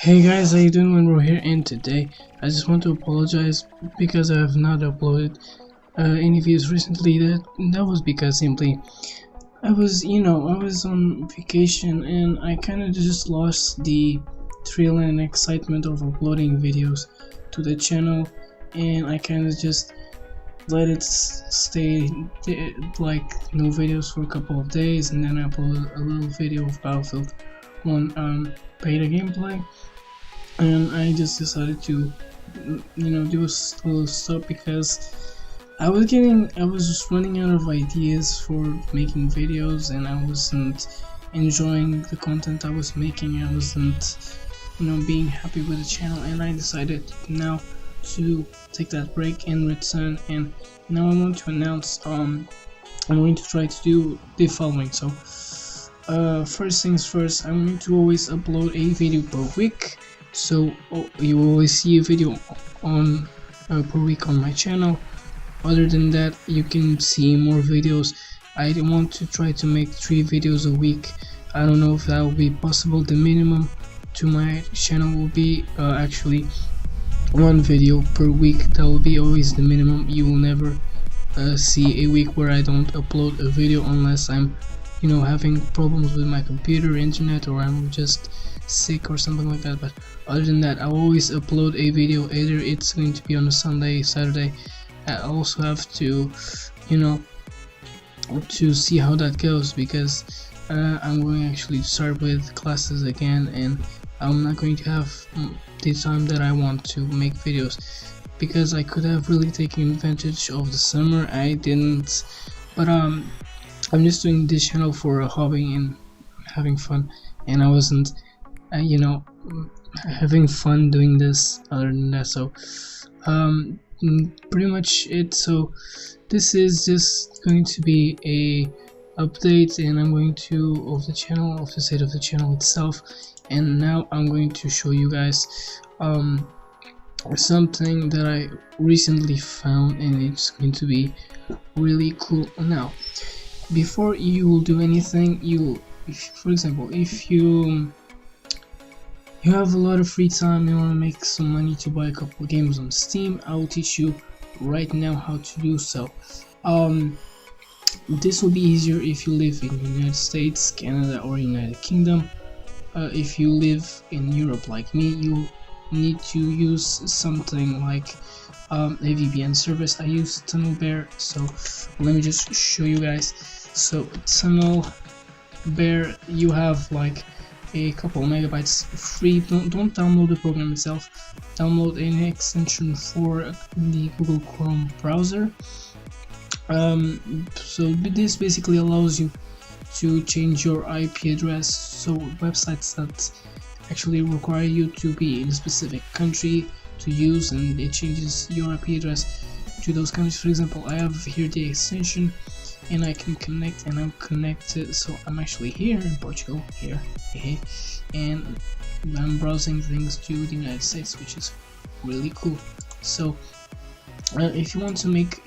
Hey guys, how you doing? We're here, and today I just want to apologize because I have not uploaded any videos recently. That was because simply I was on vacation and I kind of just lost the thrill and excitement of uploading videos to the channel, and I kind of just let it stay like no videos for a couple of days, and then I uploaded a little video of Battlefield 1 beta gameplay. And I just decided to do a little stop because I was just running out of ideas for making videos, and I wasn't enjoying the content I was making. I wasn't being happy with the channel, and I decided now to take that break and return. And now I want to announce I'm going to try to do the following. So first things first, I'm going to always upload a video per week. So you will always see a video on per week on my channel. Other than that, you can see more videos. I want to try to make 3 videos a week. I don't know if that will be possible. The minimum to my channel will be actually 1 video per week. That will be always the minimum. You will never see a week where I don't upload a video unless I'm having problems with my computer, internet, or I'm just sick or something like that. But other than that, I always upload a video. Either it's going to be on a Sunday, Saturday. I also have to to see how that goes, because I'm going actually to start with classes again, and I'm not going to have the time that I want to make videos, because I could have really taken advantage of the summer. I didn't, but I'm just doing this channel for a hobby and having fun, and I wasn't having fun doing this other than that. So pretty much it. So this is just going to be a update, and I'm going to of the state of the channel itself. And now I'm going to show you guys something that I recently found, and it's going to be really cool. Now, before you will do anything, for example, if you have a lot of free time, you want to make some money to buy a couple of games on Steam, I will teach you right now how to do so. This will be easier if you live in the United States, Canada, or United Kingdom. If you live in Europe like me, you need to use something like a VPN service. I use TunnelBear, so let me just show you guys. So TunnelBear, you have like a couple megabytes free. Don't download the program itself. Download an extension for the Google Chrome browser. So this basically allows you to change your IP address. So websites that actually require you to be in a specific country to use, and it changes your IP address to those countries. For example, I have here the extension, and I can connect, and I'm connected. So I'm actually here in Portugal, here, and I'm browsing things to the United States, which is really cool. So if you want to make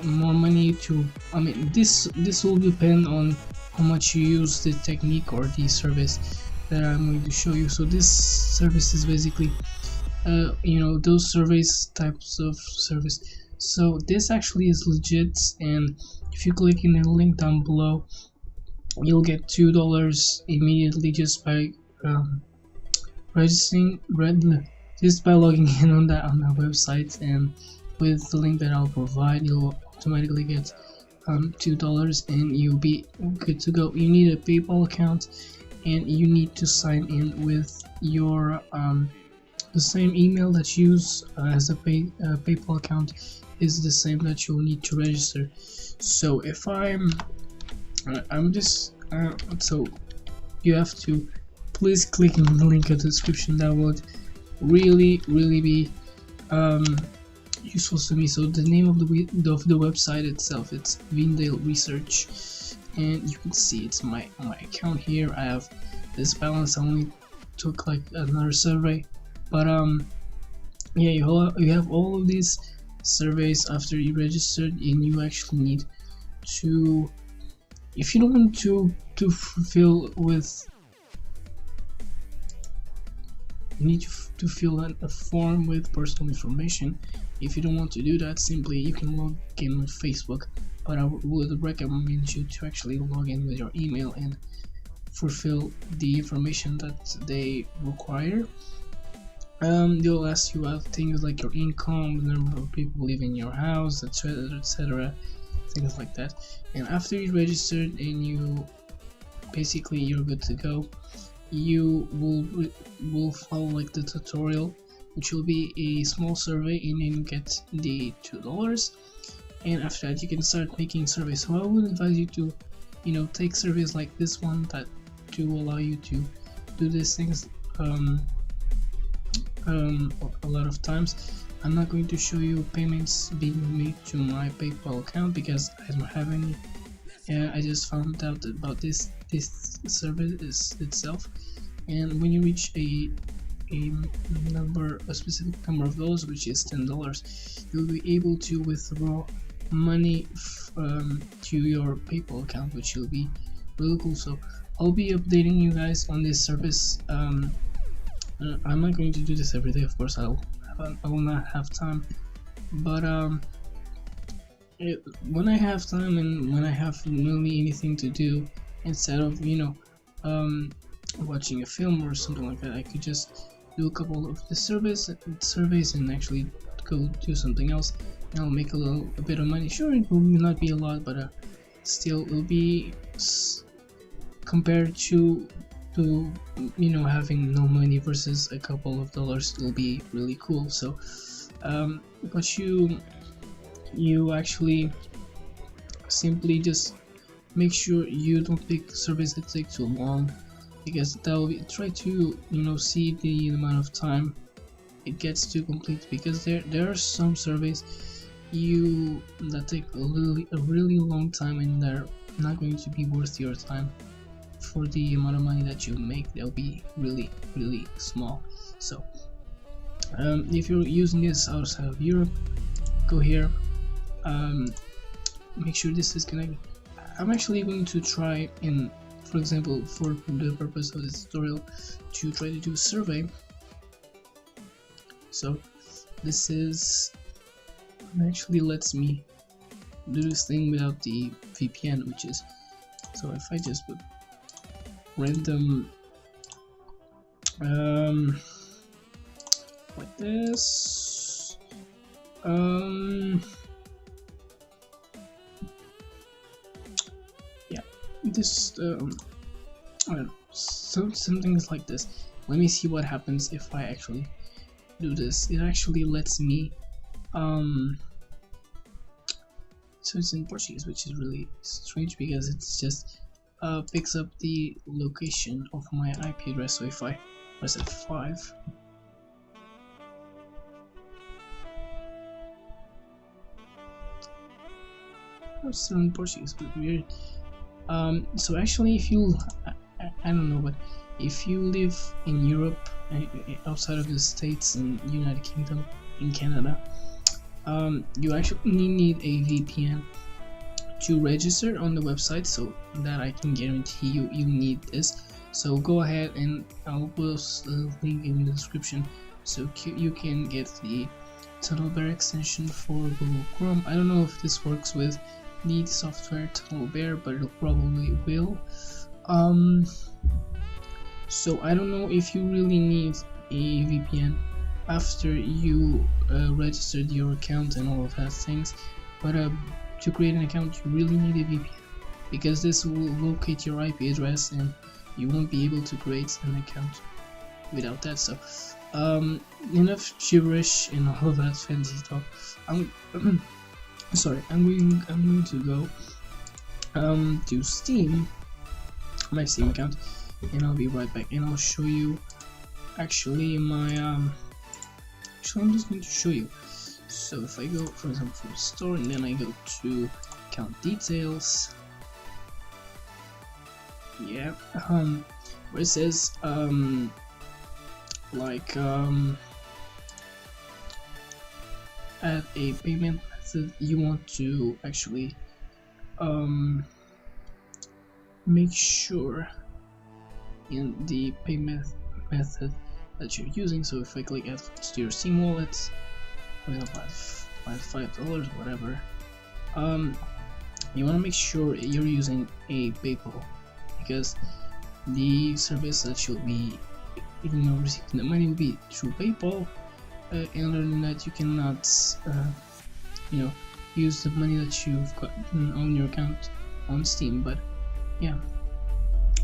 more money this will depend on how much you use the technique or the service that I'm going to show you. So this service is basically those types of service. So this actually is legit, and if you click in the link down below, you'll get $2 immediately just by registering, just by logging in on that website. And with the link that I'll provide, you'll automatically get $2, and you'll be good to go. You need a PayPal account, and you need to sign in with your the same email that you use as a PayPal account is the same that you'll need to register. So if so you have to please click on the link in the description. That would really be useful to me. So the name of the website itself, it's Vindale Research, and you can see it's my account here. I have this balance. I only took like another survey, but yeah, you have all of these surveys after you registered, and you actually need to, if you don't want to fulfill with you need to fill out a form with personal information. If you don't want to do that, simply you can log in with Facebook, but I would recommend you to actually log in with your email and fulfill the information that they require. They'll ask you about things like your income, the number of people living in your house, etc, things like that. And after you registered and you're good to go, you will follow like the tutorial, which will be a small survey, and then you get the $2. And after that you can start making surveys. So I would advise you to take surveys like this one that to allow you to do these things a lot of times. I'm not going to show you payments being made to my PayPal account because I don't have any. I just found out about this service itself, and when you reach a specific number of those, which is $10, you'll be able to withdraw money to your PayPal account, which will be really cool. So I'll be updating you guys on this service. I'm not going to do this every day, of course. I will not have time, but when I have time and when I have really anything to do, instead of watching a film or something like that, I could just do a couple of the surveys and actually go do something else, and I'll make a bit of money. Sure, it will not be a lot, but still it will be compared to having no money versus a couple of dollars. Will be really cool. So but you actually simply just make sure you don't pick surveys that take too long, because that will try to see the amount of time it gets to complete, because there are some surveys that take a really long time, and they're not going to be worth your time for the amount of money that you make. They'll be really small. So if you're using this outside of Europe, go here, make sure this is connected. I'm actually going to try, for example, for the purpose of this tutorial, to try to do a survey. So this actually lets me do this thing without the VPN, which is, so if I just put random like this, yeah, this I don't know, some things like this. Let me see what happens if I actually do this. It actually lets me so it's in Portuguese, which is really strange because it's just picks up the location of my IP address. So if I press F5, I'm still in Portuguese, but weird. So actually, if you I don't know, but if you live in Europe, outside of the States and United Kingdom, in Canada, you actually need a VPN to register on the website, so that I can guarantee you need this. So go ahead, and I'll post a link in the description so you can get the TunnelBear extension for Google Chrome. I don't know if this works with the software TunnelBear, but it probably will. So I don't know if you really need a VPN after you registered your account and all of that things, but to create an account you really need a VPN, because this will locate your IP address and you won't be able to create an account without that. So enough gibberish and all of that fancy talk. I'm sorry, I'm going to go to Steam, my Steam account, and I'll be right back, and I'll show you actually my actually I'm just going to show you. So if I go, for example, from the store, and then I go to account details, yeah, where it says add a payment method, you want to actually make sure in the payment method that you're using. So if I click add funds to your Steam wallet, for example, add $5, whatever, you want to make sure you're using a PayPal, because the service that you'll be receiving the money will be through PayPal. And other than that, you cannot use the money that you've got on your account on Steam. But yeah,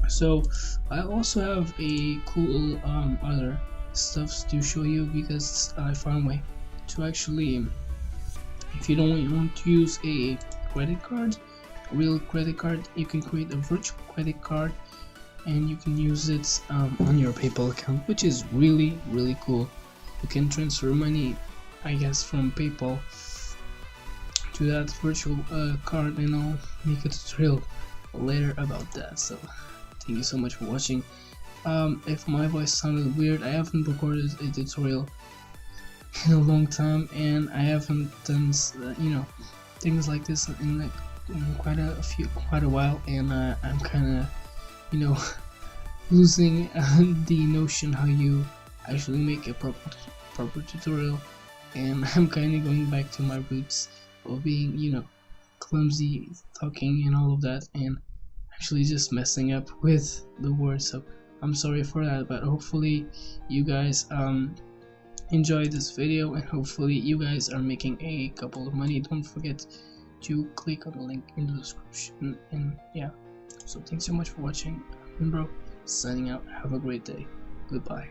so I also have a cool other stuff to show you, because I found a way to actually, if you don't want to use a credit card, a real credit card, you can create a virtual credit card and you can use it on your PayPal account, which is really cool. You can transfer money, I guess, from PayPal to that virtual card, and I'll make a tutorial later about that. So thank you so much for watching. If my voice sounded weird, I haven't recorded a tutorial in a long time, and I haven't done things like this in quite a while, and I'm kind of losing the notion how you actually make a proper tutorial, and I'm kind of going back to my roots of being clumsy talking and all of that, and actually just messing up with the words. So I'm sorry for that, but hopefully you guys enjoyed this video, and hopefully you guys are making a couple of money. Don't forget to click on the link in the description, and yeah, so thanks so much for watching. I'm Bro, signing out. Have a great day. Goodbye.